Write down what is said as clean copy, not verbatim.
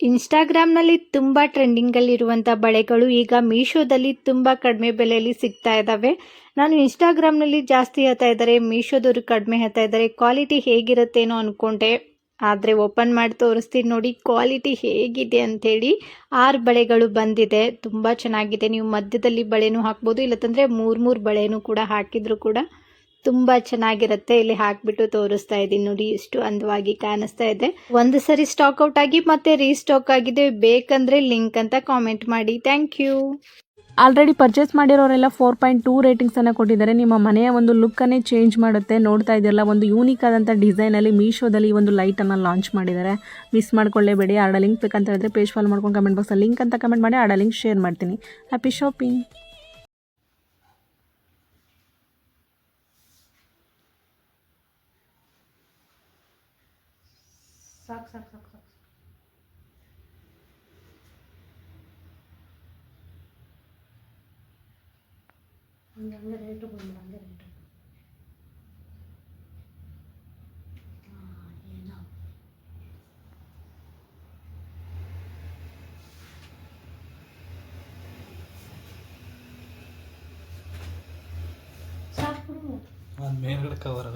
ಇನ್ಸ್ಟಾಗ್ರಾಮ್ನಲ್ಲಿ ತುಂಬ ಟ್ರೆಂಡಿಂಗಲ್ಲಿರುವಂಥ ಬಳೆಗಳು ಈಗ ಮೀಶೋದಲ್ಲಿ ತುಂಬ ಕಡಿಮೆ ಬೆಲೆಯಲ್ಲಿ ಸಿಗ್ತಾ ಇದ್ದಾವೆ. ನಾನು ಇನ್ಸ್ಟಾಗ್ರಾಮ್ನಲ್ಲಿ ಜಾಸ್ತಿ ಹೇಳ್ತಾ ಇದ್ದಾರೆ, ಮೀಶೋದವರು ಕಡಿಮೆ ಹೇಳ್ತಾ ಇದ್ದಾರೆ, ಕ್ವಾಲಿಟಿ ಹೇಗಿರುತ್ತೇನೋ ಅಂದ್ಕೊಂಡೆ. ಆದರೆ ಓಪನ್ ಮಾಡಿ ತೋರಿಸ್ತೀನಿ ನೋಡಿ ಕ್ವಾಲಿಟಿ ಹೇಗಿದೆ ಅಂಥೇಳಿ. 6 ಬಳೆಗಳು ಬಂದಿದೆ, ತುಂಬ ಚೆನ್ನಾಗಿದೆ. ನೀವು ಮಧ್ಯದಲ್ಲಿ ಬಳೆನೂ ಹಾಕ್ಬೋದು, ಇಲ್ಲಂತಂದರೆ 3 ಬಳೆನೂ ಕೂಡ ಹಾಕಿದ್ರು ಕೂಡ ತುಂಬ ಚೆನ್ನಾಗಿರುತ್ತೆ. ಇಲ್ಲಿ ಹಾಕ್ಬಿಟ್ಟು ತೋರಿಸ್ತಾ ಇದ್ದೀನಿ ನೋಡಿ, ಎಷ್ಟು ಅಂದವಾಗಿ ಕಾಣಿಸ್ತಾ ಇದೆ. ಒಂದು ಸರಿ ಸ್ಟಾಕ್ ಔಟ್ ಆಗಿ ಮತ್ತೆ ರೀಸ್ಟಾಕ್ ಆಗಿದೆ. ಬೇಕಂದ್ರೆ ಲಿಂಕ್ ಅಂತ ಕಾಮೆಂಟ್ ಮಾಡಿ. Thank you. ಆಲ್ರೆಡಿ ಪರ್ಚೇಸ್ ಮಾಡಿರೋರೆಲ್ಲ 4.2 ರೇಟಿಂಗ್ಸನ್ನು ಕೊಟ್ಟಿದ್ದಾರೆ. ನಿಮ್ಮ ಮನೆಯ ಒಂದು ಲುಕ್ಕನ್ನೇ ಚೇಂಜ್ ಮಾಡುತ್ತೆ. ನೋಡ್ತಾ ಇದ್ದೀರಲ್ಲ, ಒಂದು ಯೂನಿಕ್ ಆದಂಥ ಡಿಸೈನಲ್ಲಿ ಮೀಶೋದಲ್ಲಿ ಈ ಒಂದು ಲೈಟನ್ನು ಲಾಂಚ್ ಮಾಡಿದ್ದಾರೆ. ಮಿಸ್ ಮಾಡ್ಕೊಳ್ಳೇಬೇಡಿ. ಆರ್ಡ ಲಿಂಕ್ ಬೇಕಂತ ಹೇಳಿದ್ರೆ ಪೇಜ್ ಫಾಲೋ ಮಾಡ್ಕೊಂಡು ಕಮೆಂಟ್ ಬಾಕ್ಸಲ್ಲಿ ಲಿಂಕ್ ಅಂತ ಕಮೆಂಟ್ ಮಾಡಿ, ಆರ್ಡ ಲಿಂಕ್ ಶೇರ್ ಮಾಡ್ತೀನಿ. Happy shopping. ಸಾಕು ಸಾಕು ಸಾಕು ಸಾಕು ಹಂಗೆ ರೇಟು ಬಂದ್ಬಿಡ, ಹಂಗೆ ರೇಟು ಏನೋ ಸಾಕು ಮೇಲ್ಗಡೆ ಕವರ್